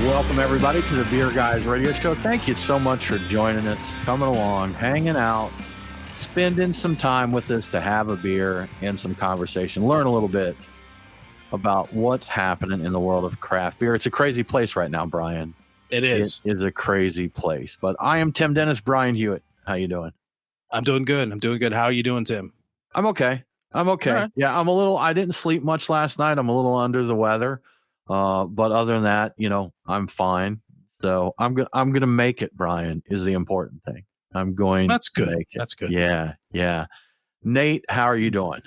Welcome, everybody, to the Beer Guys Radio Show. Thank you so much for joining us, coming along, hanging out, spending some time with us to have a beer and some conversation, learn a little bit about what's happening in the world of craft beer. It's a crazy place right now, Brian. It is. It is a crazy place. But I am Tim Dennis, Brian Hewitt. How you doing? I'm doing good. How are you doing, Tim? I'm okay. Right. Yeah, I didn't sleep much last night. I'm a little under the weather. But other than that, I'm fine. So I'm going to make it, Brian, is the important thing. That's good. Make it. That's good. Yeah. Nate, how are you doing?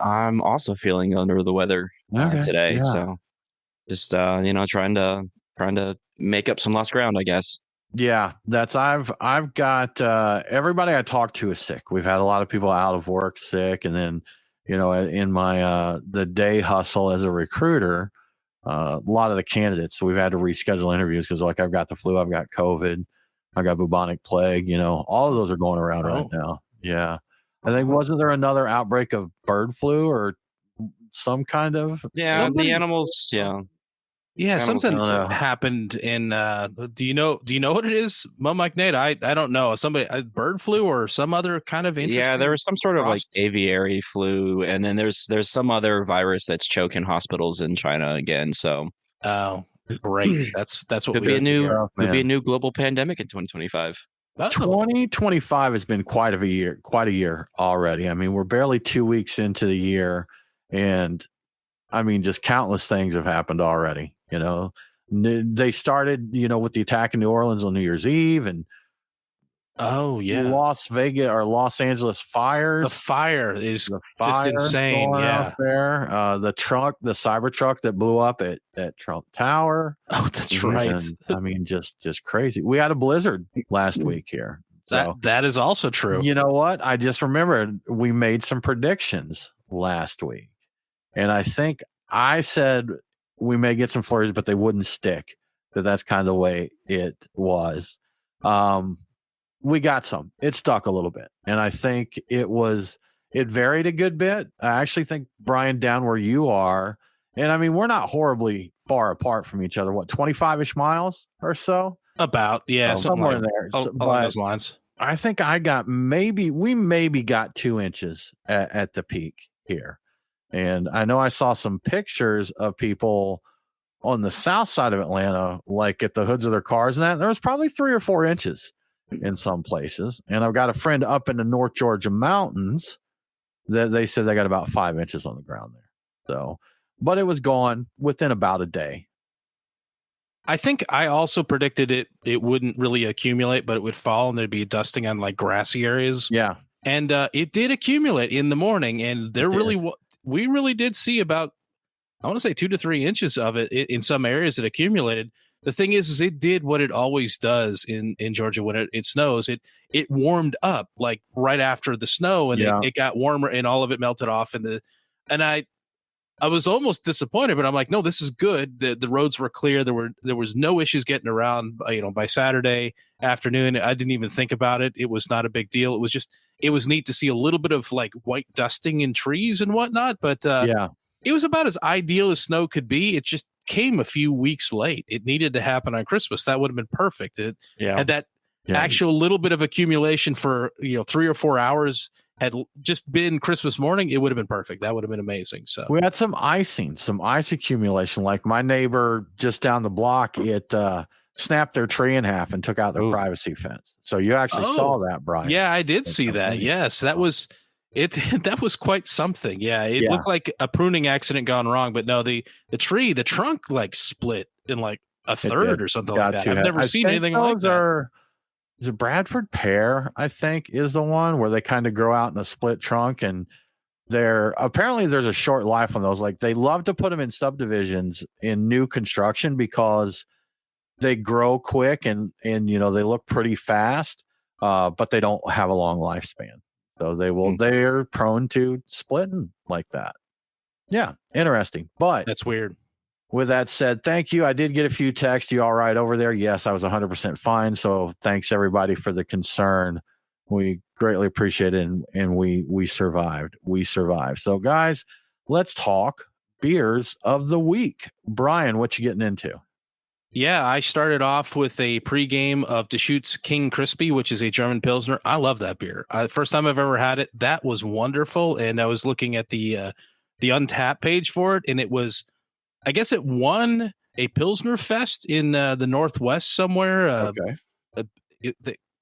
I'm also feeling under the weather today. Yeah. So just, trying to make up some lost ground, I guess. Yeah, I've got everybody I talk to is sick. We've had a lot of people out of work sick. And then, in my the day hustle as a recruiter, a lot of the candidates, we've had to reschedule interviews because I've got the flu, I've got COVID, I've got bubonic plague, all of those are going around right now. Yeah. I think, wasn't there another outbreak of bird flu or some kind of? Yeah, the animals. Yeah, something happened in. Do you know what it is, Mike Nate? I don't know. Bird flu or some other kind of interesting. Yeah, there was some sort of aviary flu, and then there's some other virus that's choking hospitals in China again. So, oh, great. That's what could be a new global pandemic in 2025. 2025 has been quite a year already. I mean, we're barely 2 weeks into the year, and I mean, just countless things have happened already. They started, with the attack in New Orleans on New Year's Eve, and Los Angeles fires. The fire is just insane. Yeah, there. The cyber truck that blew up at Trump Tower. Oh, that's right. I mean, just crazy. We had a blizzard last week here. So, that is also true. You know what? I just remembered we made some predictions last week, and I think I said we may get some flurries, but they wouldn't stick. That's kind of the way it was. We got some. It stuck a little bit. And I think it varied a good bit. I actually think, Brian, down where you are, and I mean, we're not horribly far apart from each other. What, 25-ish miles or so? About, yeah. Somewhere in there. Along those lines. I think we maybe got 2 inches at the peak here. And I know I saw some pictures of people on the south side of Atlanta, like at the hoods of their cars and that. There was probably 3 or 4 inches in some places. And I've got a friend up in the North Georgia mountains that they said they got about 5 inches on the ground there. So, but it was gone within about a day. I think I also predicted it wouldn't really accumulate, but it would fall and there'd be dusting on like grassy areas. Yeah. And it did accumulate in the morning, and we really did see about, I want to say 2 to 3 inches of it in some areas that accumulated. The thing is it did what it always does in Georgia when it snows. It warmed up like right after the snow, and it got warmer, and all of it melted off. And I was almost disappointed, but I'm like, no, this is good. The roads were clear. There was no issues getting around. By Saturday afternoon, I didn't even think about it. It was not a big deal. It was neat to see a little bit of like white dusting in trees and whatnot, but it was about as ideal as snow could be. It just came a few weeks late. It needed to happen on Christmas. That would have been perfect. It had that actual little bit of accumulation for 3 or 4 hours. Had just been Christmas morning, it would have been perfect. That would have been amazing. So we had some ice accumulation. Like my neighbor just down the block, it snapped their tree in half and took out their privacy fence. So you actually saw that, Brian. Yeah, I did see that. Yes, that was it. That was quite something. Yeah, it looked like a pruning accident gone wrong, but no, the trunk like split in like a third or something like that. I've never seen anything like that. Is it Bradford pear, I think, is the one where they kind of grow out in a split trunk, and apparently there's a short life on those. Like they love to put them in subdivisions in new construction because they grow quick and they look pretty fast, but they don't have a long lifespan. So they're prone to splitting like that. Yeah, interesting. But that's weird. With that said, thank you. I did get a few texts. You all right over there? Yes, I was 100% fine. So thanks everybody for the concern. We greatly appreciate it, and we survived. We survived. So guys, let's talk beers of the week. Brian, what you getting into? Yeah, I started off with a pregame of Deschutes King Crispy, which is a German Pilsner. I love that beer. First time I've ever had it. That was wonderful. And I was looking at the Untappd page for it, and it was, I guess it won a Pilsner Fest in the Northwest somewhere. Okay.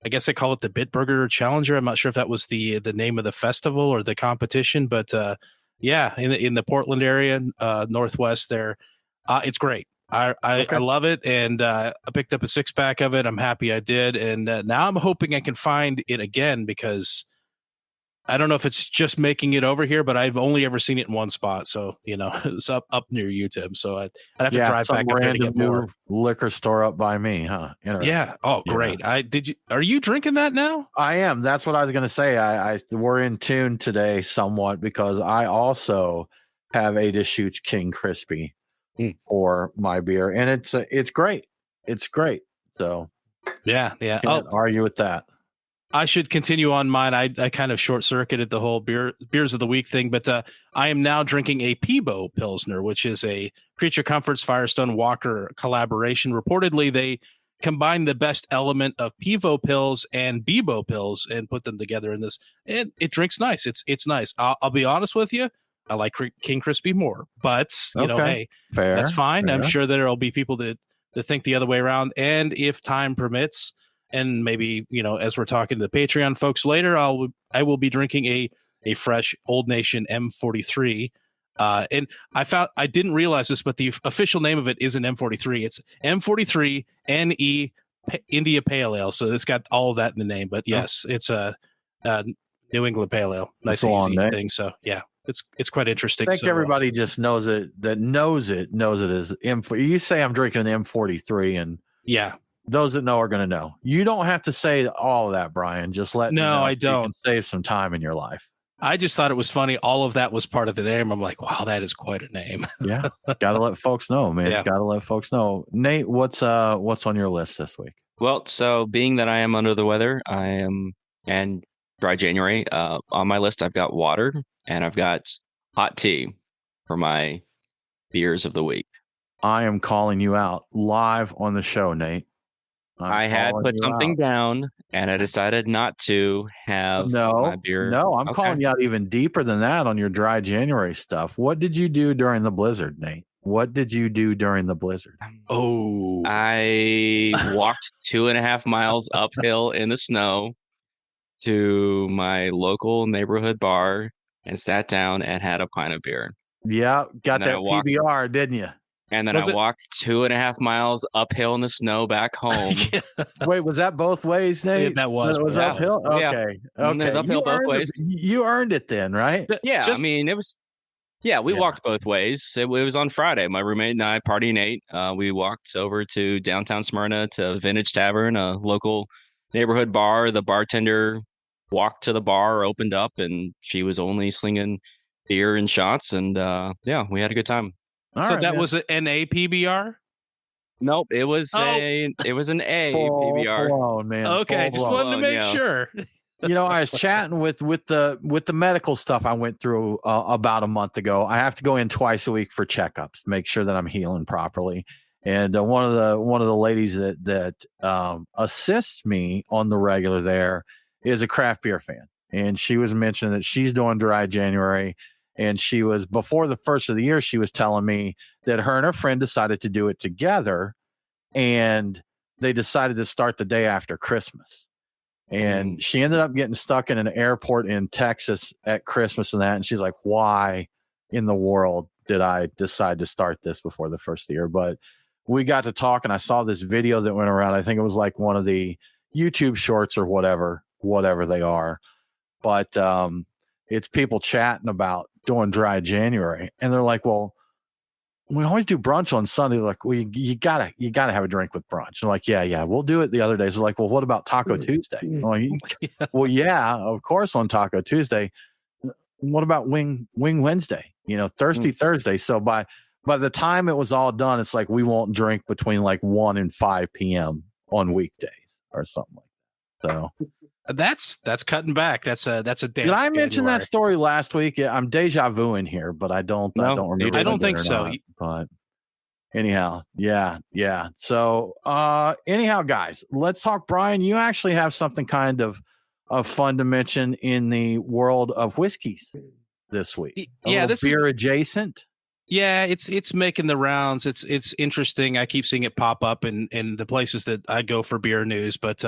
I guess they call it the Bitburger Challenger. I'm not sure if that was the name of the festival or the competition, but yeah, in the Portland area, Northwest there, it's great. I love it, and I picked up a 6-pack of it. I'm happy I did, and now I'm hoping I can find it again because I don't know if it's just making it over here, but I've only ever seen it in one spot. So it's up near you, Tim. So I'd have to drive back up there to get more. Liquor store up by me, huh? Yeah. Oh, great. Yeah. Are you drinking that now? I am. That's what I was going to say. We're in tune today somewhat because I also have a Deschutes King Crispy for my beer, and it's great. It's great. So yeah. Can't argue with that. I should continue on mine. I kind of short circuited the whole beers of the week thing, but I am now drinking a Peebo Pilsner, which is a Creature Comforts Firestone Walker collaboration. Reportedly, they combined the best element of Peebo Pils and Bebo Pils and put them together in this, and it drinks nice. It's nice. I'll be honest with you. I like King Crispy more, but hey, fair, that's fine. Fair. I'm sure there'll be people that think the other way around, and if time permits. And maybe, as we're talking to the Patreon folks later, I will be drinking a fresh Old Nation M43. And I didn't realize this, but the official name of it isn't M43. It's M43 NE India Pale Ale. So it's got all of that in the name. But yes, it's a New England Pale Ale. Nice and easy thing. So yeah, it's quite interesting. I think everybody just knows it knows it as M4. You say I'm drinking an M43, and yeah. Those that know are going to know. You don't have to say all of that, Brian. Just let me know I don't. You can save some time in your life. I just thought it was funny. All of that was part of the name. I'm like, wow, that is quite a name. Yeah, got to let folks know, man. Yeah. Got to let folks know. Nate, what's on your list this week? Well, so being that I am under the weather, and dry January, on my list I've got water and I've got hot tea for my beers of the week. I am calling you out live on the show, Nate. I had put something down and I decided not to have my beer. No, I'm calling you out even deeper than that on your dry January stuff. What did you do during the blizzard, Nate? What did you do during the blizzard? Oh, I walked 2.5 miles uphill in the snow to my local neighborhood bar and sat down and had a pint of beer. Yeah, got that PBR, didn't you? And then I walked 2.5 miles uphill in the snow back home. Yeah. Wait, was that both ways, Nate? That was uphill? Yeah. Okay. There's uphill both ways. You earned it then, right? Yeah, it was... Yeah, we walked both ways. It was on Friday. My roommate and I, Party Nate, we walked over to downtown Smyrna to Vintage Tavern, a local neighborhood bar. The bartender walked to the bar, opened up, and she was only slinging beer and shots. And we had a good time. That was an APBR? Nope, it was an A PBR. Blown, man. Okay, just wanted to make sure. I was chatting with the medical stuff I went through about a month ago. I have to go in twice a week for checkups, make sure that I'm healing properly. And one of the ladies that assists me on the regular there is a craft beer fan, and she was mentioning that she's doing dry January. And she was, before the first of the year, she was telling me that her and her friend decided to do it together, and they decided to start the day after Christmas. And she ended up getting stuck in an airport in Texas at Christmas and that. And she's like, why in the world did I decide to start this before the first of the year? But we got to talk, and I saw this video that went around. I think it was like one of the YouTube shorts or whatever they are. But it's people chatting about doing dry January, and they're like, well, we always do brunch on Sunday. Like, well, you gotta have a drink with brunch. And like, yeah, we'll do it the other days. They're like, well, what about Taco Tuesday? Like, well, yeah, of course on Taco Tuesday. What about Wing Wednesday? Thirsty Thursday. So by the time it was all done, it's like we won't drink between like 1 and 5 p.m. on weekdays or something like that. So that's cutting back. That's a damn. Did I mention that story last week? I'm deja vu in here, but I don't remember. I don't think so. But Anyhow, yeah. So, anyhow, guys, let's talk. Brian, you actually have something kind of fun to mention in the world of whiskeys this week. Yeah, this beer adjacent. Yeah, it's making the rounds. It's interesting. I keep seeing it pop up in the places that I go for beer news. But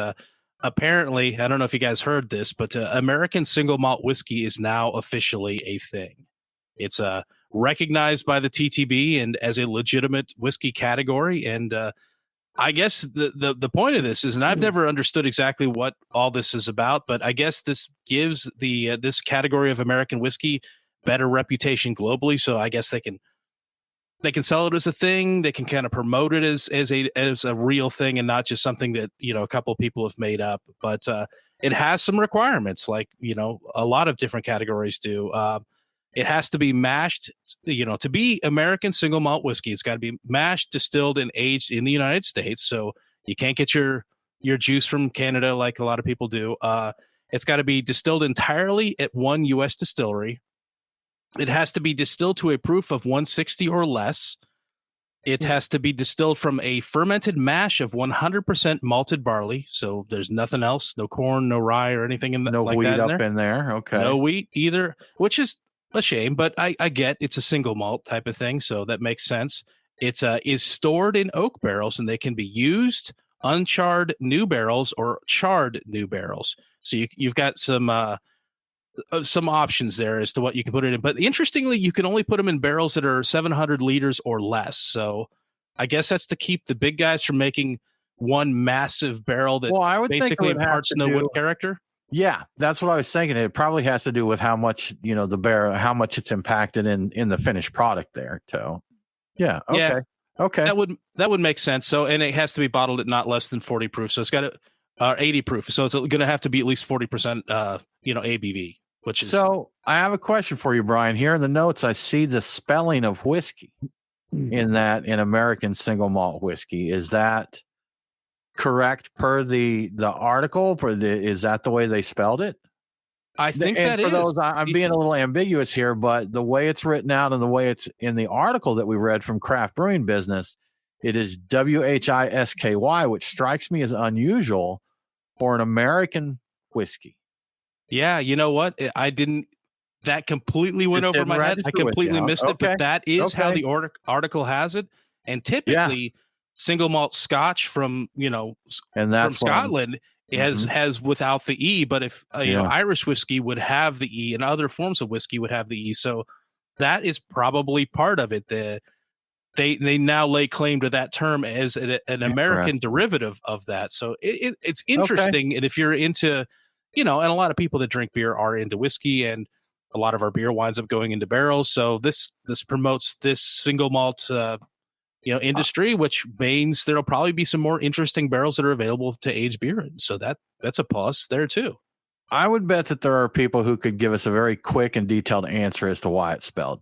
apparently, I don't know if you guys heard this, but American single malt whiskey is now officially a thing. It's recognized by the TTB and as a legitimate whiskey category. And I guess the point of this is, and I've never understood exactly what all this is about, but I guess this gives the this category of American whiskey better reputation globally. So I guess they can sell it as a thing. They can kind of promote it as a real thing and not just something that, a couple of people have made up. But it has some requirements, like, a lot of different categories do. It has to be mashed, to be American single malt whiskey. It's got to be mashed, distilled, and aged in the United States. So you can't get your juice from Canada like a lot of people do. It's got to be distilled entirely at one U.S. distillery. It has to be distilled to a proof of 160 or less. It has to be distilled from a fermented mash of 100% malted barley. So there's nothing else, no corn, no rye, or anything in no like wheat that up in there. Okay, no wheat either, which is a shame, but I get it's a single malt type of thing, so that makes sense. It's is stored in oak barrels, and they can be used, uncharred new barrels, or charred new barrels. So you've got some options there as to what you can put it in. But interestingly, you can only put them in barrels that are 700 liters or less. So I guess that's to keep the big guys from making one massive barrel that I would basically imparts no wood character. Yeah, that's what I was thinking. It probably has to do with how much, the barrel, how much it's impacted in the finished product there too. Yeah. Okay. Yeah, okay. That would make sense. So, and it has to be bottled at not less than 40 proof. So it's got 80 proof. So it's going to have to be at least 40%, ABV, which is. So I have a question for you, Brian. Here in the notes, I see the spelling of whiskey in American single malt whiskey. Is that correct per the article? Is that the way they spelled it? I think and that for is. Those, I'm being a little ambiguous here, but the way it's written out and the way it's in the article that we read from Craft Brewing Business, it is WHISKY, which strikes me as unusual for an American whiskey. Yeah, you know what? I didn't. That completely went over my head. I completely missed it, but that is how the article has it. And typically, single malt Scotch from from Scotland has without the E. But if Irish whiskey would have the E, and other forms of whiskey would have the E, so that is probably part of it. They now lay claim to that term as an American derivative of that. So it's interesting. And if you're into, and a lot of people that drink beer are into whiskey, and a lot of our beer winds up going into barrels. So this promotes this single malt industry, which means there'll probably be some more interesting barrels that are available to age beer in. So that's a plus there too. I would bet that there are people who could give us a very quick and detailed answer as to why it's spelled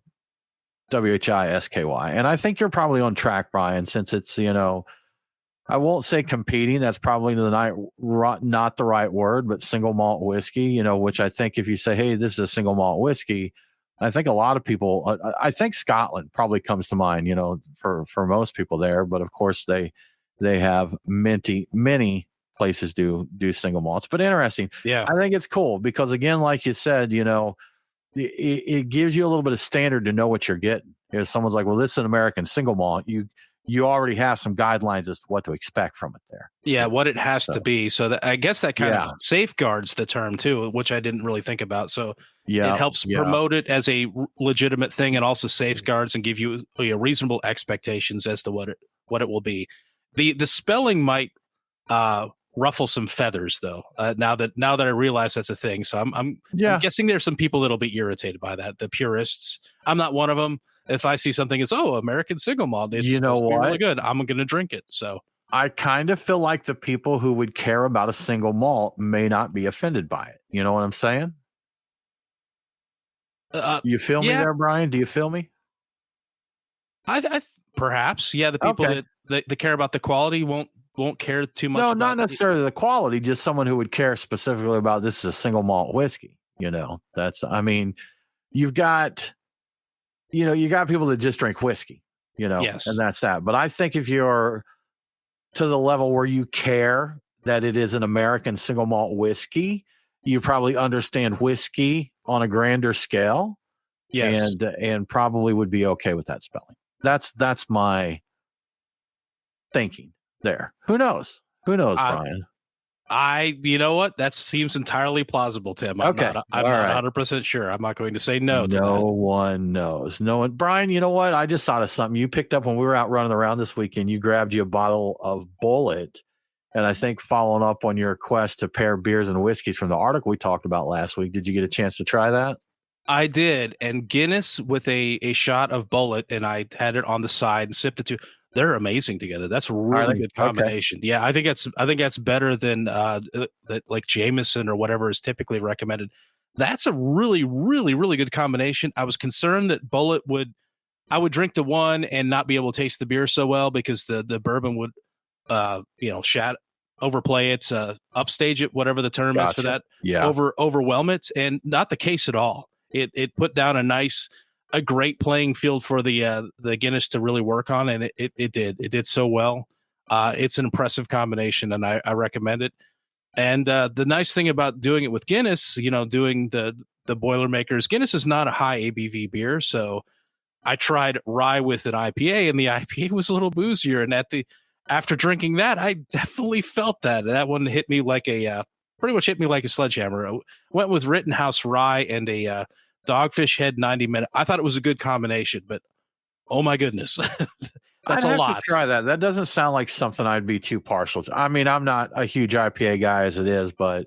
WHISKY. And I think you're probably on track, Brian, since it's, I won't say competing. That's probably not the right word, but single malt whiskey, which I think if you say, hey, this is a single malt whiskey, I think a lot of people, I think Scotland probably comes to mind, for most people there. But of course, they have many places do single malts. But interesting. Yeah. I think it's cool because, again, like you said, it gives you a little bit of standard to know what you're getting. If someone's like, well, this is an American single malt, you already have some guidelines as to what to expect from it there. Yeah, what it has to be. So I guess that kind of safeguards the term too, which I didn't really think about. So it helps promote it as a legitimate thing, and also safeguards and give you reasonable expectations as to what it will be. The spelling might ruffle some feathers though. Now that I realize that's a thing. So I'm guessing there's some people that'll be irritated by that. The purists. I'm not one of them. If I see something, it's American single malt. It's supposed to be really good. I'm going to drink it. So I kind of feel like the people who would care about a single malt may not be offended by it. You know what I'm saying? You feel me there, Brian? Do you feel me? I perhaps, the people that care about the quality won't care too much. No, not necessarily the quality. Just someone who would care specifically about this is a single malt whiskey. You've got. You got people that just drink whiskey, Yes. and that's that. But I think if you're to the level where you care that it is an American single malt whiskey, you probably understand whiskey on a grander scale, Yes. and probably would be okay with that spelling. That's my thinking there. Who knows? Who knows, Brian? You know what? That seems entirely plausible, Tim. I'm Okay. not All right. 100% sure. I'm not going to say no to No that. one knows. No one. Brian, you know what? I just thought of something. You picked up when we were out running around this weekend. You grabbed you a bottle of Bullet. And I think following up on your quest to pair beers and whiskeys from the article we talked about last week, did you get a chance to try that? I did. And Guinness with a shot of Bullet, and I had it on the side and sipped it too. They're amazing together. That's a really good combination. Okay. Yeah, I think that's better than like Jameson or whatever is typically recommended. That's a really, really, really good combination. I was concerned that Bullet I would drink the one and not be able to taste the beer so well because the bourbon would overplay it, upstage it, whatever the term is for that. Yeah. Overwhelm it, and not the case at all. It put down a great playing field for the Guinness to really work on, and it did so well. It's an impressive combination, and I recommend it. And the nice thing about doing it with Guinness, doing the Boilermakers, Guinness is not a high ABV beer, so I tried rye with an IPA, and the IPA was a little boozier. And after drinking that, I definitely felt that one hit me like pretty much hit me like a sledgehammer. I went with Rittenhouse rye and a Dogfish Head 90-minute. I thought it was a good combination, but oh my goodness, that's I'd a lot. have to try that. That doesn't sound like something I'd be too partial to. I mean, I'm not a huge IPA guy as it is, but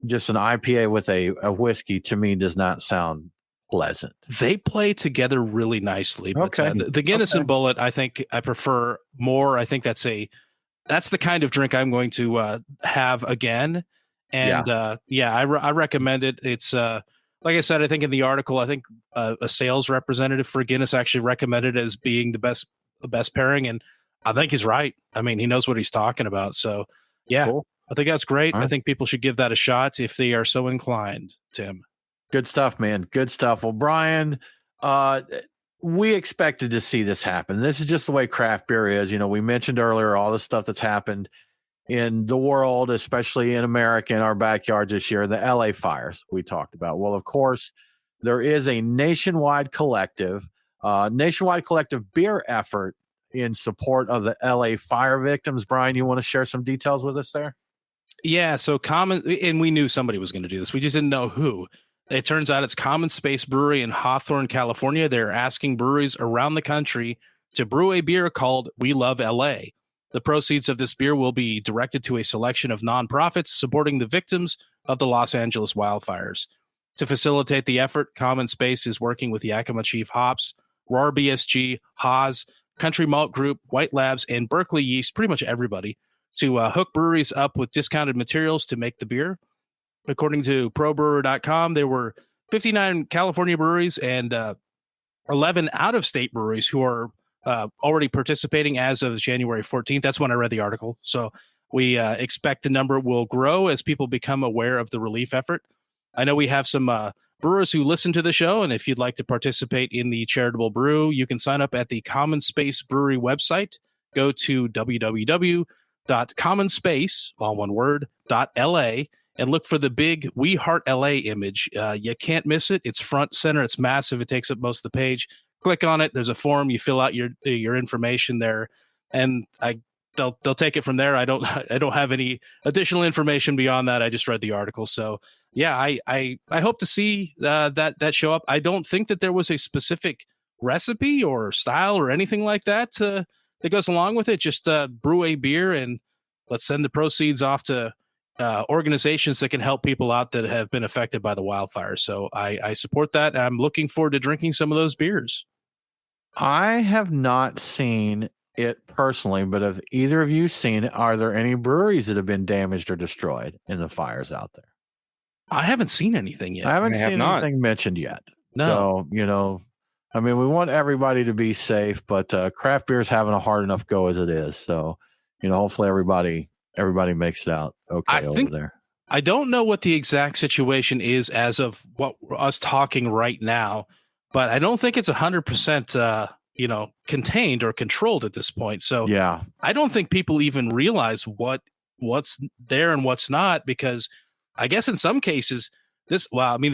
just an IPA with a whiskey to me does not sound pleasant. They play together really nicely. But, okay. The Guinness and Bullet, I think I prefer more. I think that's the kind of drink I'm going to have again. And I recommend it. It's like I said, I think in the article, I think a sales representative for Guinness actually recommended it as being the best pairing, and I think he's right. I mean, he knows what he's talking about. So, yeah, cool. I think that's great. Right. I think people should give that a shot if they are so inclined, Tim. Good stuff, man. Good stuff. Well, Brian, we expected to see this happen. This is just the way craft beer is. We mentioned earlier all the stuff that's happened in the world, especially in America, in our backyards this year, the LA fires we talked about. Well, of course, there is a nationwide collective beer effort in support of the LA fire victims. Brian, you want to share some details with us there? Yeah, so and we knew somebody was going to do this. We just didn't know who. It turns out it's Common Space Brewery in Hawthorne, California. They're asking breweries around the country to brew a beer called We Love LA. The proceeds of this beer will be directed to a selection of nonprofits supporting the victims of the Los Angeles wildfires. To facilitate the effort, Common Space is working with Yakima Chief Hops, Roar BSG, Haas, Country Malt Group, White Labs, and Berkeley Yeast, pretty much everybody, to hook breweries up with discounted materials to make the beer. According to ProBrewer.com, there were 59 California breweries and 11 out-of-state breweries who are already participating as of January 14th. That's when I read the article. So we expect the number will grow as people become aware of the relief effort. I know we have some brewers who listen to the show, and if you'd like to participate in the charitable brew, you can sign up at the Common Space Brewery website. Go to www.commonspace.la and look for the big We Heart LA image. You can't miss it. It's front center. It's massive. It takes up most of the page. Click on it. There's a form. You fill out your information there, and they'll take it from there. I don't have any additional information beyond that. I just read the article. So yeah, I hope to see that show up. I don't think that there was a specific recipe or style or anything like that that goes along with it. Just brew a beer and let's send the proceeds off to organizations that can help people out that have been affected by the wildfires. So I support that. I'm looking forward to drinking some of those beers. I have not seen it personally, but have either of you seen it? Are there any breweries that have been damaged or destroyed in the fires out there? I haven't seen anything yet. I haven't seen anything mentioned yet. No. So, I mean, we want everybody to be safe, but craft beer is having a hard enough go as it is. So, hopefully everybody makes it out okay over there. I don't know what the exact situation is as of what us talking right now, but I don't think it's 100% contained or controlled at this point. So Yeah. I don't think people even realize what's there and what's not, because I guess in some cases this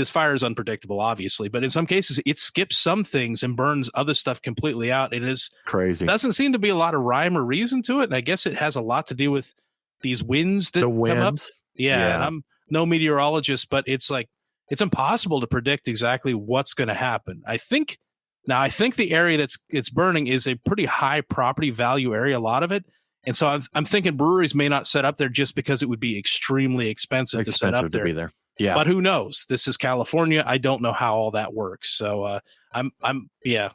fire is unpredictable, obviously, but in some cases it skips some things and burns other stuff completely out. It is crazy. Doesn't seem to be a lot of rhyme or reason to it. And I guess it has a lot to do with these winds that come up. Yeah. And I'm no meteorologist, but it's impossible to predict exactly what's going to happen. I think the area it's burning is a pretty high property value area, a lot of it. And so I'm thinking breweries may not set up there just because it would be extremely expensive to set up there. Be there. Yeah. But who knows? This is California. I don't know how all that works. So the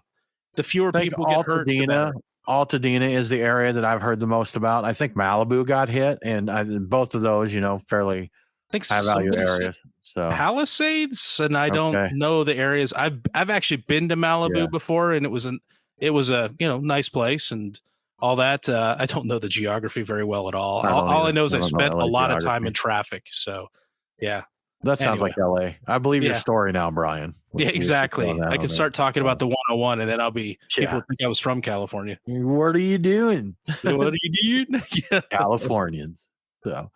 fewer people get hurt, the better. Altadena is the area that I've heard the most about. I think Malibu got hit, and both of those, fairly high value areas. So Palisades, and I don't know the areas. I've actually been to Malibu before, and it was a nice place and all that. I don't know the geography very well at all. All I know is I spent a lot of time in traffic. So yeah. That sounds like LA. I believe your story now, Brian. Yeah, exactly. I can start talking about the 101, and then people think I was from California. What are you doing? What are you doing? Californians. So,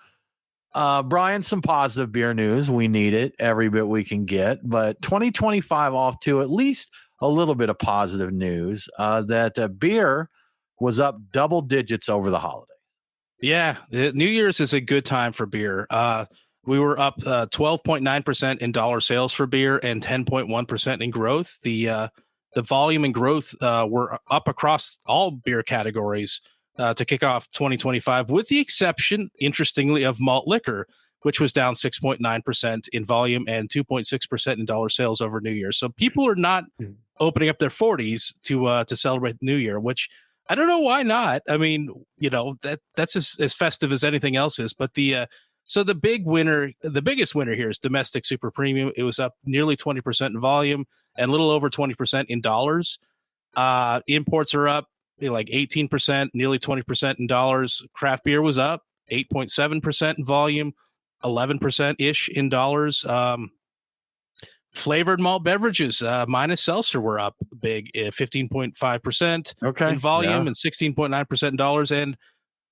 Brian, some positive beer news. We need it every bit we can get, but 2025 off to at least a little bit of positive news that beer was up double digits over the holidays. Yeah, New Year's is a good time for beer. We were up 12.9% in dollar sales for beer and 10.1% in growth. The volume and growth were up across all beer categories to kick off 2025, with the exception, interestingly, of malt liquor, which was down 6.9% in volume and 2.6% in dollar sales over New Year. So people are not opening up their 40s to celebrate New Year, which I don't know why not. I mean, that's as festive as anything else is. But so the biggest winner here is domestic super premium. It was up nearly 20% in volume and a little over 20% in dollars. Imports are up like 18%, nearly 20% in dollars. Craft beer was up 8.7% in volume, 11% ish in dollars. Flavored malt beverages minus seltzer were up big, 15.5% in volume and 16.9% in dollars. And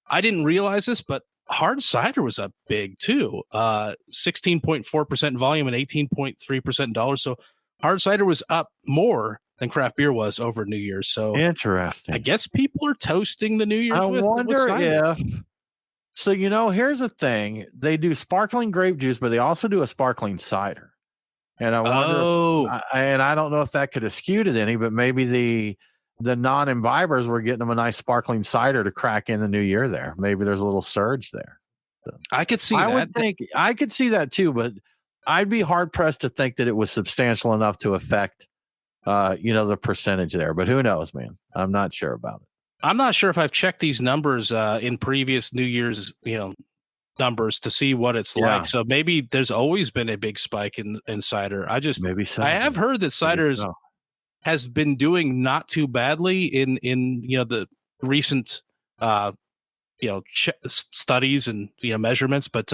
I didn't realize this, but hard cider was up big too, 16.4% in volume and 18.3% in dollars. So hard cider was up more than craft beer was over New Year's. So interesting. I guess people are toasting the New Year's. I wonder if. So here's the thing: they do sparkling grape juice, but they also do a sparkling cider. And I wonder, and I don't know if that could have skewed it any, but maybe the non-imbibers were getting them a nice sparkling cider to crack in the new year there. Maybe there's a little surge there. So, I could see I could see that too, but I'd be hard pressed to think that it was substantial enough to affect, the percentage there. But who knows, man? I'm not sure about it. I'm not sure if I've checked these numbers in previous New Year's, numbers to see what it's like. So maybe there's always been a big spike in cider. I have heard that cider has been doing not too badly in the recent studies and measurements, but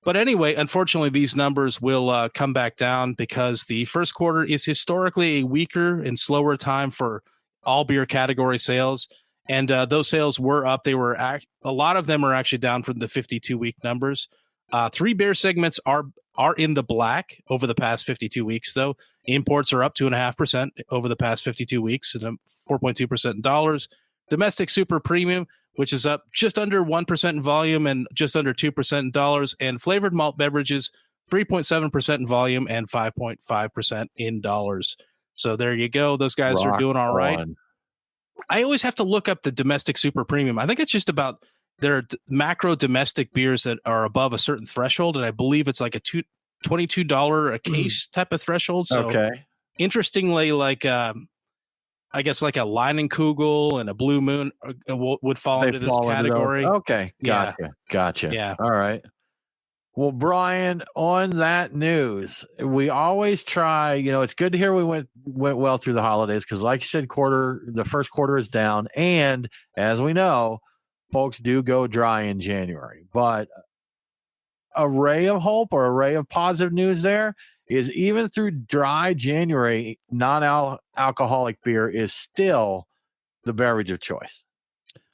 But anyway, unfortunately, these numbers will come back down because the first quarter is historically a weaker and slower time for all beer category sales. And those sales were up. They were a lot of them are actually down from the 52-week numbers. 3 beer segments are in the black over the past 52 weeks, though. Imports are up 2.5% over the past 52 weeks, and 4.2% in dollars. Domestic super premium, which is up just under 1% in volume and just under 2% in dollars. And flavored malt beverages, 3.7% in volume and 5.5% in dollars. So there you go. Those guys are doing all right. I always have to look up the domestic super premium. I think it's just about their macro domestic beers that are above a certain threshold, and I believe it's like a $22 a case type of threshold. So interestingly, like I guess like a Leinenkugel and a Blue Moon would fall into this category. Okay, gotcha. Yeah. All right. Well, Brian, on that news, we always try, it's good to hear we went well through the holidays because like you said, the first quarter is down. And as we know, folks do go dry in January. But a ray of hope or a ray of positive news there is even through dry January, non-alcoholic beer is still the beverage of choice.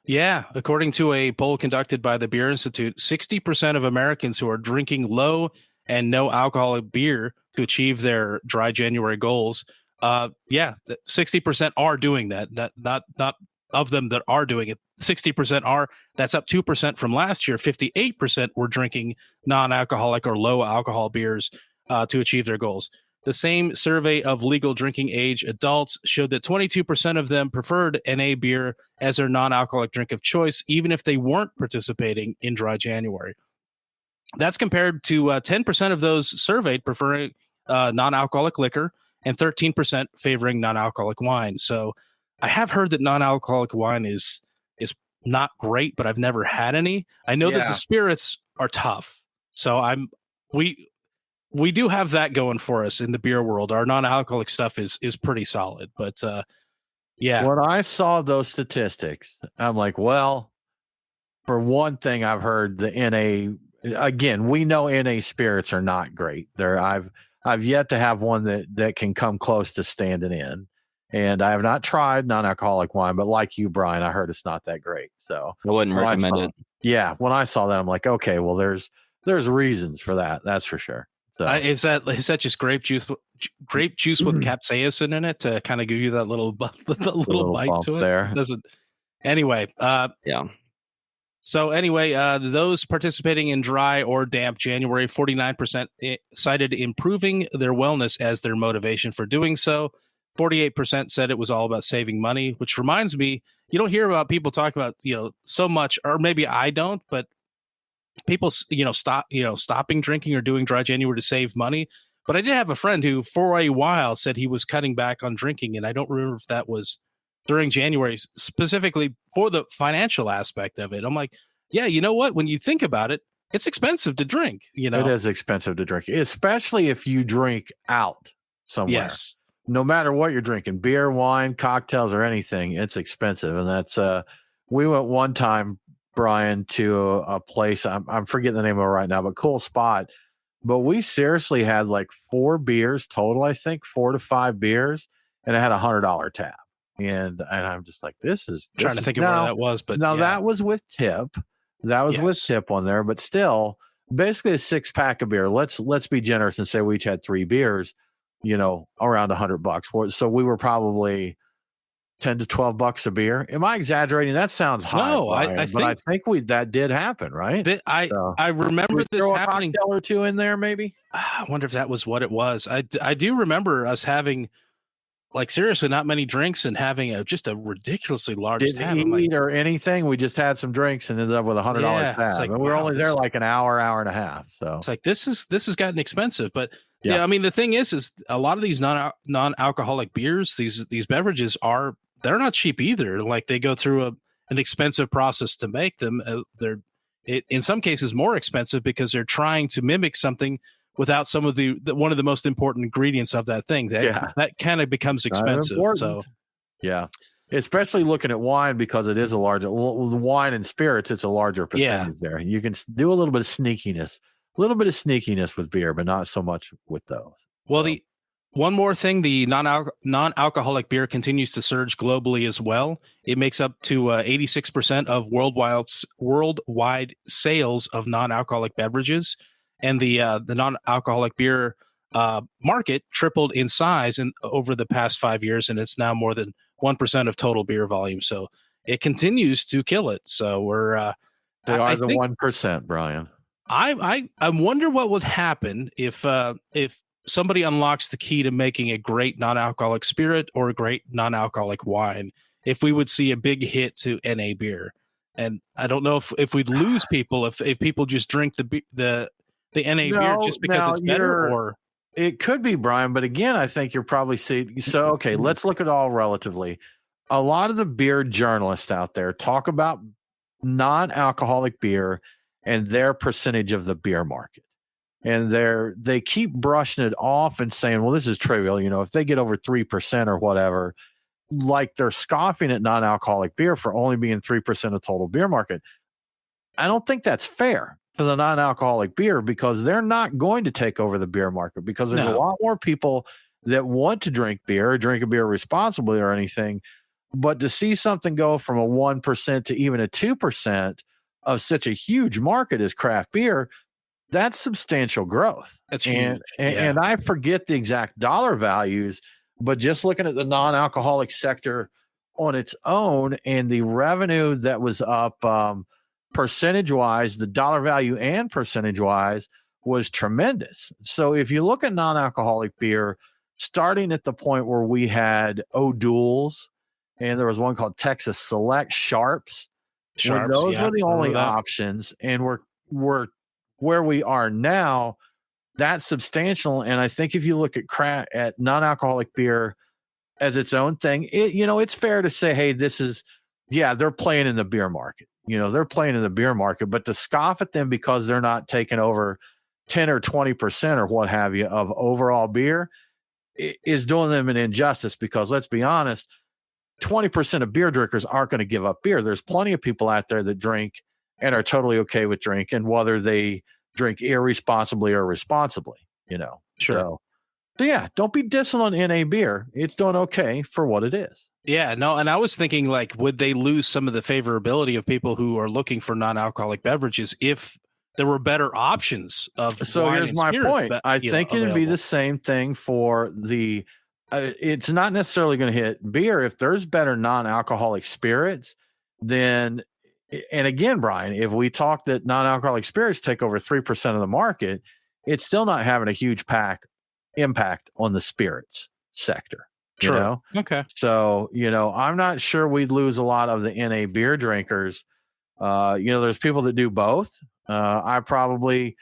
Yeah, according to a poll conducted by the Beer Institute, 60% of Americans who are drinking low and no alcoholic beer to achieve their dry January goals, 60% are doing that. Not of them that are doing it. 60% are. That's up 2% from last year. 58% were drinking non-alcoholic or low alcohol beers to achieve their goals. The same survey of legal drinking age adults showed that 22% of them preferred NA beer as their non-alcoholic drink of choice, even if they weren't participating in dry January. That's compared to 10% of those surveyed preferring non-alcoholic liquor and 13% favoring non-alcoholic wine. So I have heard that non-alcoholic wine is not great, but I've never had any. I know that the spirits are tough. So we do have that going for us in the beer world. Our non-alcoholic stuff is pretty solid, but When I saw those statistics, I'm like, well, for one thing, I've heard the NA. Again, we know NA spirits are not great. I've yet to have one that can come close to standing in, and I have not tried non-alcoholic wine. But like you, Brian, I heard it's not that great. So I wouldn't recommend it. Yeah, when I saw that, I'm like, okay, well, there's reasons for that. That's for sure. So. Is that just grape juice with capsaicin in it to kind of give you that little bite to it? There. Doesn't. Anyway, yeah. So anyway, those participating in dry or damp January, 49% cited improving their wellness as their motivation for doing so. 48% said it was all about saving money, which reminds me, you don't hear about people talking about, so much, or maybe I don't, but people, stopping drinking or doing dry January to save money. But I did have a friend who for a while said he was cutting back on drinking. And I don't remember if that was during January, specifically for the financial aspect of it. I'm like, yeah, you know what? When you think about it, it's expensive to drink. It is expensive to drink, especially if you drink out somewhere. Yes. No matter what you're drinking, beer, wine, cocktails, or anything, it's expensive. And that's, we went one time, Brian, to a place, I'm forgetting the name of it right now, but cool spot. But we seriously had like 4 beers total, I think 4 to 5 beers, and it had $100 tab. And I'm just like, this is trying to think of where that was, but that was with tip. That was with tip on there, but still, basically a 6-pack of beer. Let's be generous and say we each had 3 beers, around $100. So we were probably $10 to $12 a beer. Am I exaggerating? That sounds high. No, Brian, I think that did happen, right? I remember this happening. A cocktail or 2 in there, maybe. I wonder if that was what it was. I do remember us having, like, seriously, not many drinks and having just a ridiculously large tab. Didn't eat or anything. We just had some drinks and ended up with $100 tab. Like, and we were only there like an hour and a half. So it's like this has gotten expensive. But yeah, I mean, the thing is a lot of these non-alcoholic beers, these beverages they're not cheap either. Like, they go through an expensive process to make them. They're in some cases more expensive because they're trying to mimic something without some of the one of the most important ingredients of that thing. That kind of becomes expensive. So yeah, especially looking at wine, because it is a larger the wine and spirits. It's a larger percentage there. You can do a little bit of sneakiness with beer, but not so much with those. Well, one more thing, the non-alcoholic beer continues to surge globally as well. It makes up to 86% of worldwide sales of non-alcoholic beverages. And the non-alcoholic beer market tripled in size over the past 5 years, and it's now more than 1% of total beer volume. So it continues to kill it. So we're they are the 1%, Brian. I wonder what would happen if somebody unlocks the key to making a great non-alcoholic spirit or a great non-alcoholic wine. If we would see a big hit to NA beer, and I don't know if we'd lose people if people just drink the NA beer just because it's better, or it could be, Brian. But again, I think you're probably seeing. So, okay, let's look at all relatively. A lot of the beer journalists out there talk about non-alcoholic beer and their percentage of the beer market. And they keep brushing it off and saying, well, this is trivial. If they get over 3% or whatever, like they're scoffing at non-alcoholic beer for only being 3% of total beer market. I don't think that's fair. to the non-alcoholic beer because they're not going to take over the beer market because there's a lot more people that want to drink beer or drink a beer responsibly or anything. But to see something go from a 1% to even a 2% of such a huge market as craft beer, that's substantial growth. That's huge. And I forget the exact dollar values, but just looking at the non-alcoholic sector on its own and the revenue that was up percentage-wise, the dollar value and percentage-wise was tremendous. So if you look at non-alcoholic beer, starting at the point where we had O'Doul's, and there was one called Texas Select Sharps. When those were the only options, and we're where we are now, that's substantial. And I think if you look at non-alcoholic beer as its own thing, it's fair to say, hey, they're playing in the beer market. They're playing in the beer market, but to scoff at them because they're not taking over 10 or 20% or what have you of overall beer is doing them an injustice because let's be honest, 20% of beer drinkers aren't going to give up beer. There's plenty of people out there that drink and are totally okay with drinking, whether they drink irresponsibly or responsibly, Sure. So yeah, don't be dissing on NA beer. It's doing okay for what it is. Yeah, no, and I was thinking, like, would they lose some of the favorability of people who are looking for non-alcoholic beverages if there were better options of So wine here's and my spirits point. I think it'd be available? the same thing for the it's not necessarily going to hit beer. If there's better non-alcoholic spirits, then, and again, Brian, if we talk that non-alcoholic spirits take over 3% of the market, it's still not having a huge impact on the spirits sector. True. Okay. So, I'm not sure we'd lose a lot of the NA beer drinkers. There's people that do both. I probably,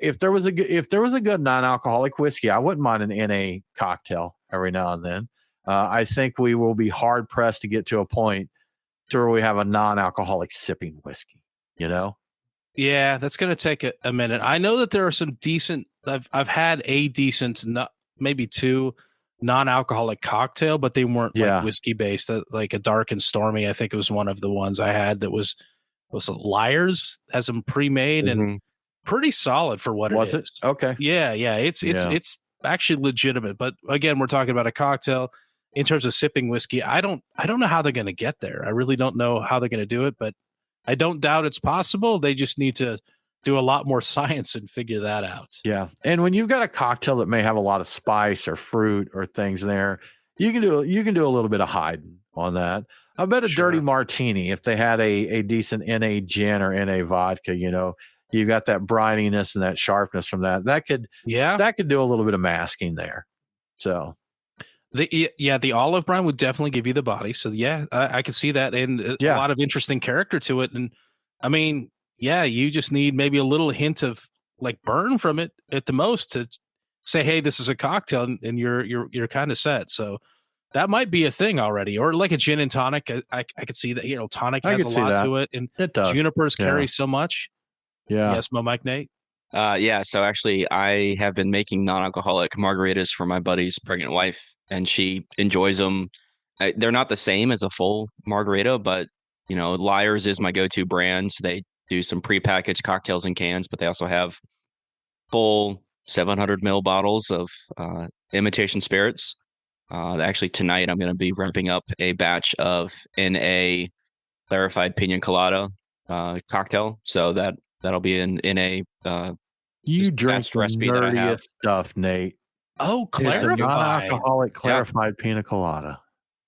if there was a good non-alcoholic whiskey, I wouldn't mind an NA cocktail every now and then. I think we will be hard pressed to get to a point to where we have a non-alcoholic sipping whiskey. Yeah, that's going to take a minute. I know that there are some decent. I've had a decent, maybe two non-alcoholic cocktail, but they weren't like whiskey based. Like a dark and stormy, I think it was one of the ones I had that was Liars, has them pre-made and pretty solid for what it is. Was it? Okay. Yeah. It's actually legitimate. But again, we're talking about a cocktail. In terms of sipping whiskey, I don't know how they're going to get there. I really don't know how they're going to do it, but I don't doubt it's possible. They just need to do a lot more science and figure that out. Yeah. And when you've got a cocktail that may have a lot of spice or fruit or things there, you can do a little bit of hiding on that. I bet a dirty martini, if they had a decent NA gin or NA vodka, you got that brininess and that sharpness from that could do a little bit of masking there. So the olive brine would definitely give you the body. So I could see that, and a lot of interesting character to it. And I mean, you just need maybe a little hint of like burn from it at the most to say, hey, this is a cocktail, and you're kind of set. So that might be a thing already, or like a gin and tonic. I could see that. Tonic has a lot to it, and it does. Junipers carry so much. Yeah. Yes, Mike Nate. So actually, I have been making non-alcoholic margaritas for my buddy's pregnant wife, and she enjoys them. They're not the same as a full margarita, but Liars is my go-to brand. They do some prepackaged cocktails in cans, but they also have full 700 ml bottles of imitation spirits. Actually, tonight I'm going to be ramping up a batch of NA clarified pina colada cocktail. So that'll be in a you drink the nerdiest stuff, Nate. Oh, clarified. It's a non-alcoholic clarified pina colada.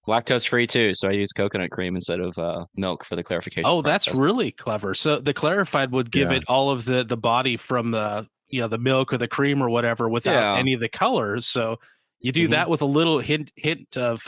Lactose free too, so I use coconut cream instead of milk for the clarification. Oh, process. That's really clever. So the clarified would give it all of the body from the the milk or the cream or whatever without any of the colors. So you do that with a little hint of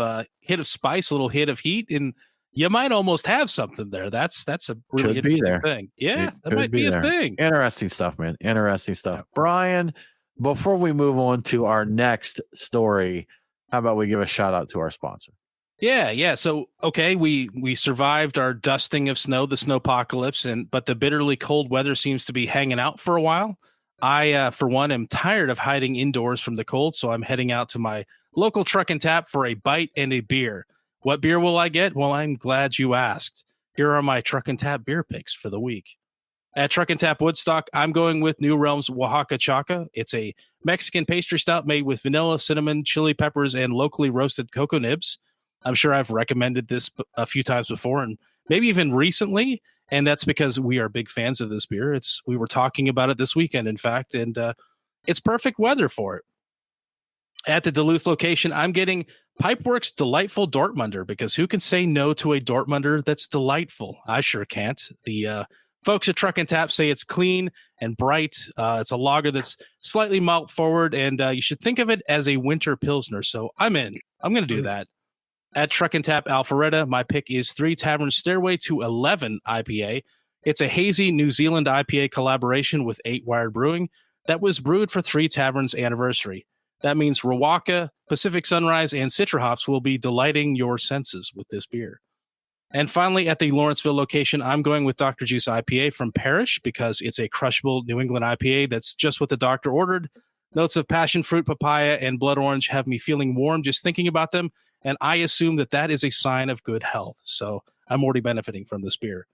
spice, a little hint of heat, and you might almost have something there. That's a really interesting thing. Yeah, that might be a thing. Interesting stuff, man. Interesting stuff. Brian, before we move on to our next story, how about we give a shout out to our sponsor? Yeah. So, okay, we survived our dusting of snow, the snowpocalypse, but the bitterly cold weather seems to be hanging out for a while. I, for one, am tired of hiding indoors from the cold, so I'm heading out to my local truck and tap for a bite and a beer. What beer will I get? Well, I'm glad you asked. Here are my truck and tap beer picks for the week. At Truck and Tap Woodstock, I'm going with New Realms Oaxaca Chaca. It's a Mexican pastry stout made with vanilla, cinnamon, chili peppers, and locally roasted cocoa nibs. I'm sure I've recommended this a few times before and maybe even recently, and that's because we are big fans of this beer. We were talking about it this weekend, in fact, and it's perfect weather for it. At the Duluth location, I'm getting Pipeworks Delightful Dortmunder, because who can say no to a Dortmunder that's delightful? I sure can't. The folks at Truck and Tap say it's clean and bright. It's a lager that's slightly malt forward, and you should think of it as a winter pilsner. So I'm in. I'm going to do that. At Truck and Tap Alpharetta, my pick is 3 Tavern Stairway to 11 IPA. It's a hazy New Zealand IPA collaboration with 8 Wired Brewing that was brewed for 3 Taverns anniversary. That means Rawaka, Pacific Sunrise, and Citra hops will be delighting your senses with this beer. And finally, at the Lawrenceville location, I'm going with Dr. Juice IPA from Parrish, because it's a crushable New England IPA that's just what the doctor ordered. Notes of passion fruit, papaya, and blood orange have me feeling warm just thinking about them, and I assume that is a sign of good health. So I'm already benefiting from this beer.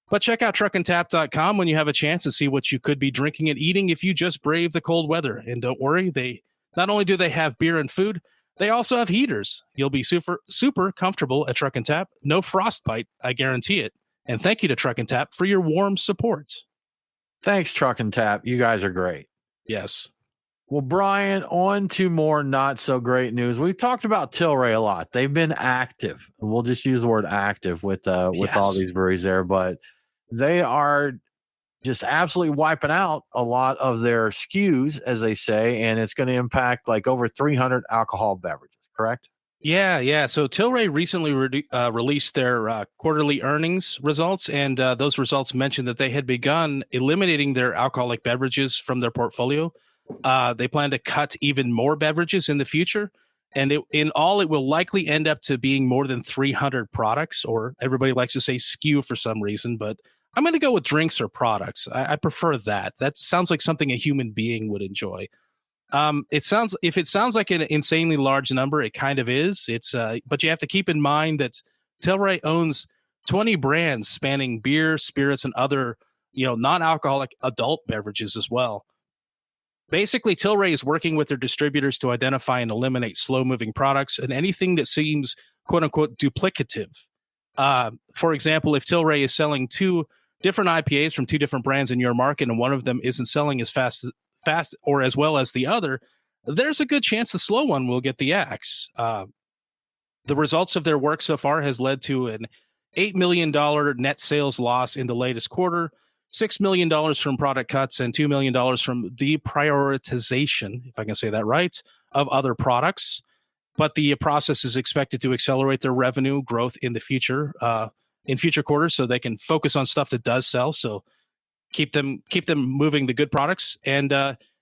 But check out truckandtap.com when you have a chance to see what you could be drinking and eating if you just brave the cold weather. And don't worry, not only do they have beer and food, they also have heaters. You'll be super comfortable at Truck and Tap. No frostbite, I guarantee it. And thank you to Truck and Tap for your warm support. Thanks, Truck and Tap. You guys are great. Yes. Well, Brian, on to more not so great news. We've talked about Tilray a lot. They've been active. We'll just use the word active with all these breweries there, but they are just absolutely wiping out a lot of their SKUs, as they say, and it's going to impact like over 300 alcohol beverages, correct? Yeah. So Tilray recently released their quarterly earnings results, and those results mentioned that they had begun eliminating their alcoholic beverages from their portfolio. They plan to cut even more beverages in the future, and in all, it will likely end up to being more than 300 products, or everybody likes to say SKU for some reason, but I'm going to go with drinks or products. I prefer that. That sounds like something a human being would enjoy. If it sounds like an insanely large number, it kind of is. But you have to keep in mind that Tilray owns 20 brands spanning beer, spirits, and other, non-alcoholic adult beverages as well. Basically, Tilray is working with their distributors to identify and eliminate slow-moving products and anything that seems quote-unquote duplicative. For example, if Tilray is selling 2 different IPAs from 2 different brands in your market and one of them isn't selling as fast or as well as the other, there's a good chance the slow one will get the axe. The results of their work so far has led to an $8 million net sales loss in the latest quarter, $6 million from product cuts, and $2 million from deprioritization, if I can say that right, of other products. But the process is expected to accelerate their revenue growth in the future, in future quarters, so they can focus on stuff that does sell. So keep them moving the good products. And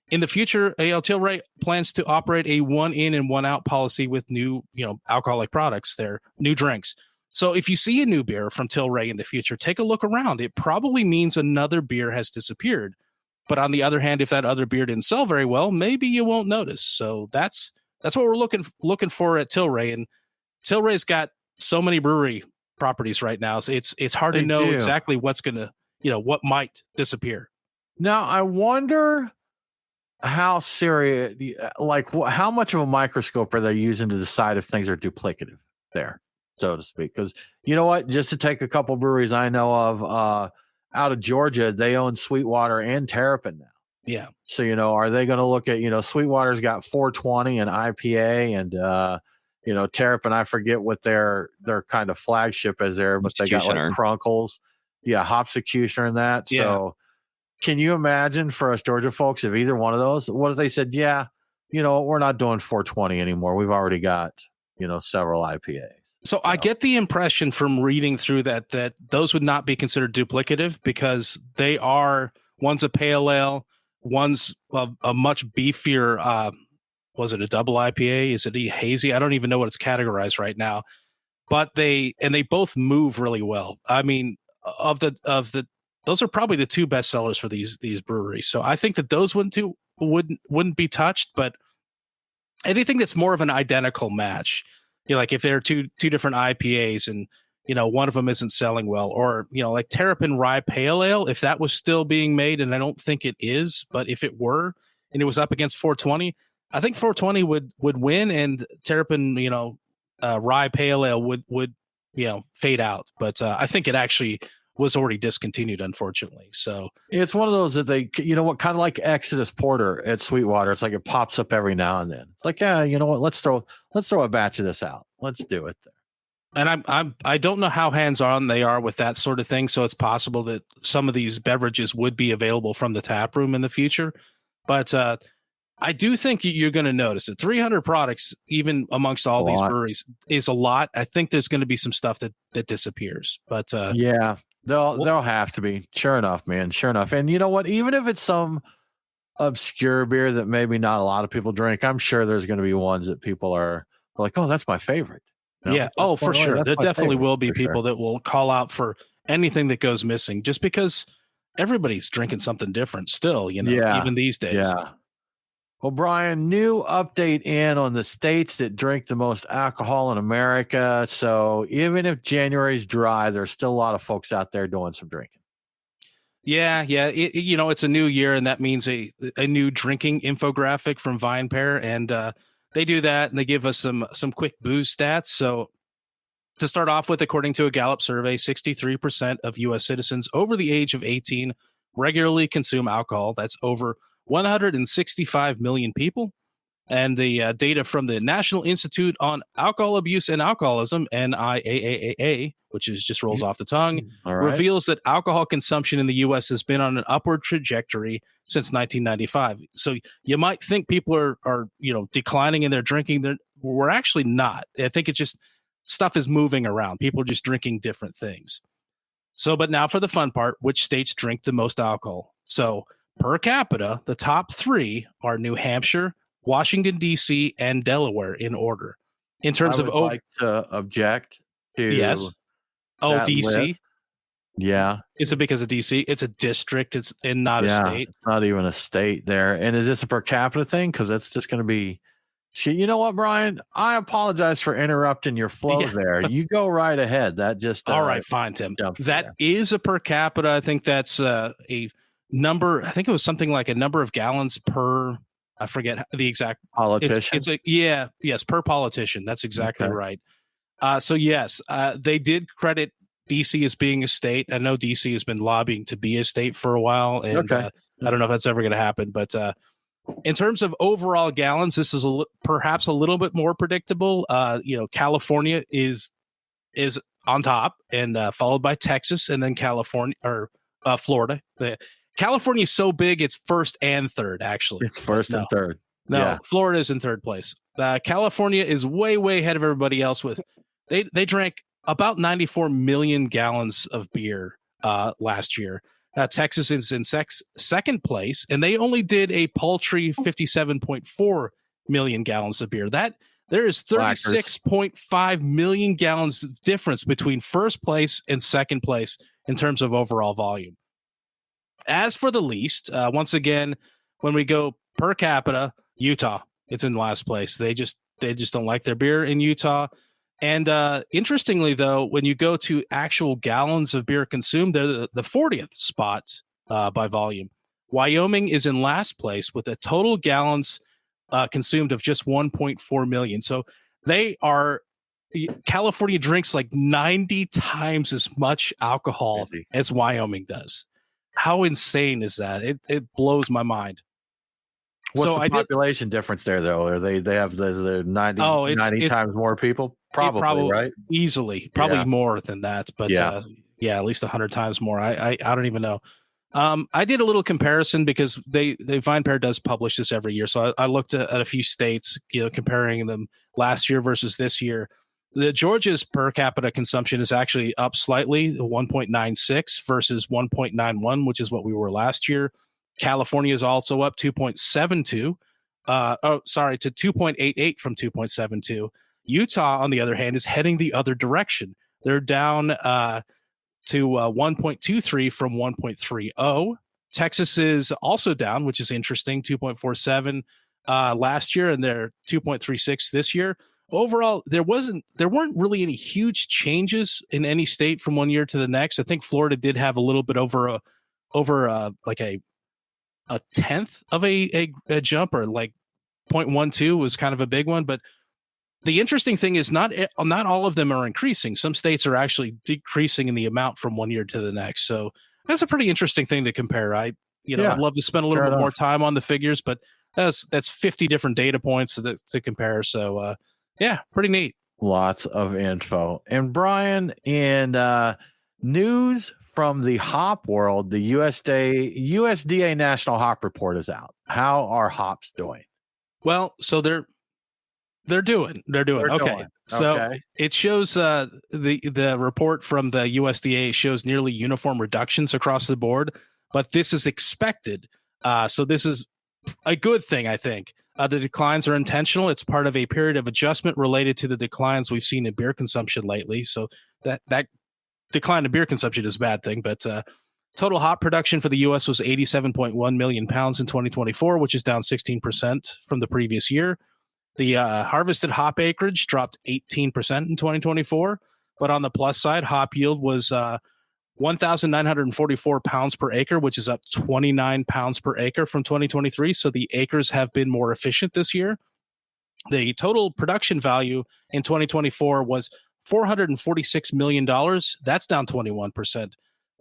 in the future, Tilray plans to operate a 1 in and 1 out policy with new, alcoholic products. Their new drinks. So if you see a new beer from Tilray in the future, take a look around. It probably means another beer has disappeared. But on the other hand, if that other beer didn't sell very well, maybe you won't notice. So that's what we're looking for at Tilray. And Tilray's got so many brewery properties right now, so it's hard to know exactly what's gonna, what might disappear. Now, I wonder how serious, like how much of a microscope are they using to decide if things are duplicative there, so to speak? Because you know what, just to take a couple breweries I know of out of Georgia, they own Sweetwater and Terrapin now. Yeah. So, are they going to look at, Sweetwater's got 420 and IPA and, Terrapin, I forget what their kind of flagship is there, but they got like Crunkles. Yeah. Hopsecutioner and that. Yeah. So can you imagine for us Georgia folks, if either one of those, what if they said, yeah, we're not doing 420 anymore. We've already got, several IPAs. So I get the impression from reading through that those would not be considered duplicative because they are, one's a pale ale, one's a much beefier. Was it a double IPA? Is it a hazy? I don't even know what it's categorized right now. But they both move really well. I mean, those are probably the 2 best sellers for these breweries. So I think that those wouldn't be touched. But anything that's more of an identical match, like if there are two different IPAs and one of them isn't selling well, or, like Terrapin Rye Pale Ale, if that was still being made, and I don't think it is, but if it were, and it was up against 420, I think 420 would win, and Terrapin, Rye Pale Ale would fade out. But I think it actually was already discontinued, unfortunately. So it's one of those that they, kind of like Exodus Porter at Sweetwater. It's like it pops up every now and then. It's like, yeah, you know what? Let's throw a batch of this out. Let's do it there. And I don't know how hands-on they are with that sort of thing. So it's possible that some of these beverages would be available from the tap room in the future. But I do think you're going to notice that 300 products, even amongst all these breweries, is a lot. I think there's going to be some stuff that disappears. But yeah, there'll have to be. Sure enough, man. Sure enough. And you know what? Even if it's some obscure beer that maybe not a lot of people drink, I'm sure there's going to be ones that people are like, oh, that's my favorite. Yeah. Oh, for sure. There definitely will be people that will call out for anything that goes missing, just because everybody's drinking something different still, even these days. Yeah. Well, Brian, new update in on the states that drink the most alcohol in America. So even if January's dry, there's still a lot of folks out there doing some drinking. Yeah. It's a new year, and that means a new drinking infographic from VinePair, and they do that, and they give us some quick booze stats. So to start off with, according to a Gallup survey, 63% of U.S. citizens over the age of 18 regularly consume alcohol. That's over 165 million people. And the data from the National Institute on Alcohol Abuse and Alcoholism, NIAAA, which just rolls off the tongue, reveals that alcohol consumption in the U.S. has been on an upward trajectory since 1995. So you might think people are declining in their drinking. We're actually not. I think it's just stuff is moving around. People are just drinking different things. So, but now for the fun part, which states drink the most alcohol? So per capita, the top three are New Hampshire, Washington, D.C., and Delaware in order. In terms of like to object to D.C. list. Yeah. Is it because of D.C.? It's a district. It's not a state. It's not even a state there. And is this a per capita thing? Because that's just going to be... You know what, Brian? I apologize for interrupting your flow there. You go right ahead. That just... All right, fine, Tim. That is a per capita. I think that's a number. I think it was something like a number of gallons per... I forget the exact politician. Yes, per politician. That's exactly right. So yes, they did credit DC as being a state. I know DC has been lobbying to be a state for a while, and I don't know if that's ever going to happen. But in terms of overall gallons, this is perhaps a little bit more predictable. California is on top, and followed by Texas, and then California or Florida. California is so big, it's first and third, actually. It's first and third. No, Florida is in third place. California is way, way ahead of everybody else with they drank about 94 million gallons of beer last year. Texas is in second place, and they only did a paltry 57.4 million gallons of beer. There is 36.5 million gallons difference between first place and second place in terms of overall volume. As for the least, once again, when we go per capita, Utah, it's in last place. They just don't like their beer in Utah. And interestingly, though, when you go to actual gallons of beer consumed, they're the 40th spot by volume. Wyoming is in last place with a total gallons consumed of just 1.4 million. So California drinks like 90 times as much alcohol as Wyoming does. How insane is that? It blows my mind. What's the population difference there, though? Are they have the 90 times more people? Probably, right? Easily. Probably more than that. But at least 100 times more. I don't even know. I did a little comparison because VinePair does publish this every year. So I looked at a few states, comparing them last year versus this year. The Georgia's per capita consumption is actually up slightly, 1.96 versus 1.91, which is what we were last year. California is also up 2.72. To 2.88 from 2.72. Utah, on the other hand, is heading the other direction. They're down to 1.23 from 1.30. Texas is also down, which is interesting, 2.47 last year, and they're 2.36 this year. overall, there weren't really any huge changes in any state from one year to the next. I think Florida did have a little bit over like a tenth of a jump, or like 0.12 was kind of a big one. But the interesting thing is not all of them are increasing. Some states are actually decreasing in the amount from one year to the next. So that's a pretty interesting thing to compare. I'd love to spend a little bit more time on the figures, but that's 50 different data points to compare. So yeah, pretty neat. Lots of info. And Brian, in news from the hop world, the USDA National Hop Report is out. How are hops doing? Well, so they're doing. Okay. So it shows the report from the USDA shows nearly uniform reductions across the board, but this is expected. So this is a good thing, I think. The declines are intentional. It's part of a period of adjustment related to the declines we've seen in beer consumption lately. So that decline in beer consumption is a bad thing, but total hop production for the U.S. was 87.1 million pounds in 2024, which is down 16% from the previous year. The harvested hop acreage dropped 18% in 2024, but on the plus side, hop yield was 1,944 pounds per acre, which is up 29 pounds per acre from 2023. So the acres have been more efficient this year. The total production value in 2024 was $446 million. That's down 21%.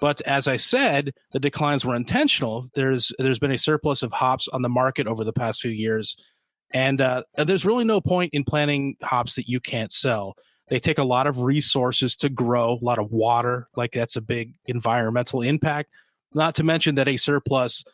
But as I said, the declines were intentional. There's been a surplus of hops on the market over the past few years. And there's really no point in planting hops that you can't sell. They take a lot of resources to grow, a lot of water. Like, that's a big environmental impact. Not to mention that a surplus,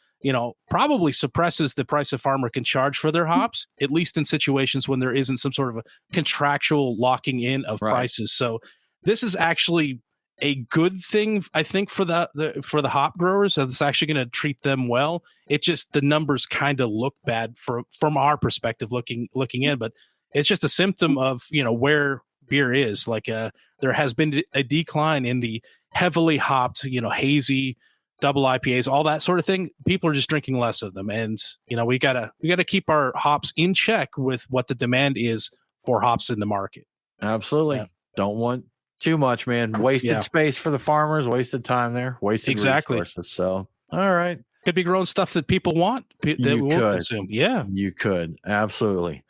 probably suppresses the price a farmer can charge for their hops, at least in situations when there isn't some sort of a contractual locking in of prices. So this is actually a good thing, I think, for the hop growers. It's actually going to treat them well. It just, the numbers kind of look bad from our perspective looking in, but it's just a symptom of where beer is. Like there has been a decline in the heavily hopped, hazy double IPAs, all that sort of thing. People are just drinking less of them, and we gotta keep our hops in check with what the demand is for hops in the market. Absolutely, don't want too much, man. Wasted space for the farmers, wasted time there, wasted resources. So, all right. Could be growing stuff that people want, that we won't consume. Yeah. You could. Absolutely.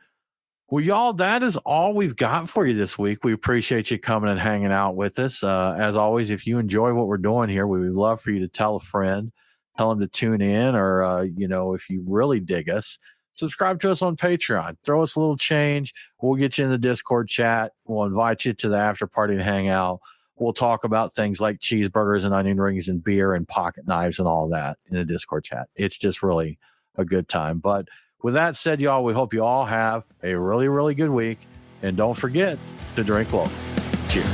Well, y'all, that is all we've got for you this week. We appreciate you coming and hanging out with us. As always, if you enjoy what we're doing here, we would love for you to tell a friend, tell them to tune in, or, if you really dig us, subscribe to us on Patreon. Throw us a little change. We'll get you in the Discord chat. We'll invite you to the after party to hang out. We'll talk about things like cheeseburgers and onion rings and beer and pocket knives and all that in the Discord chat. It's just really a good time. But with that said, y'all, we hope you all have a really, really good week. And don't forget to drink local. Cheers.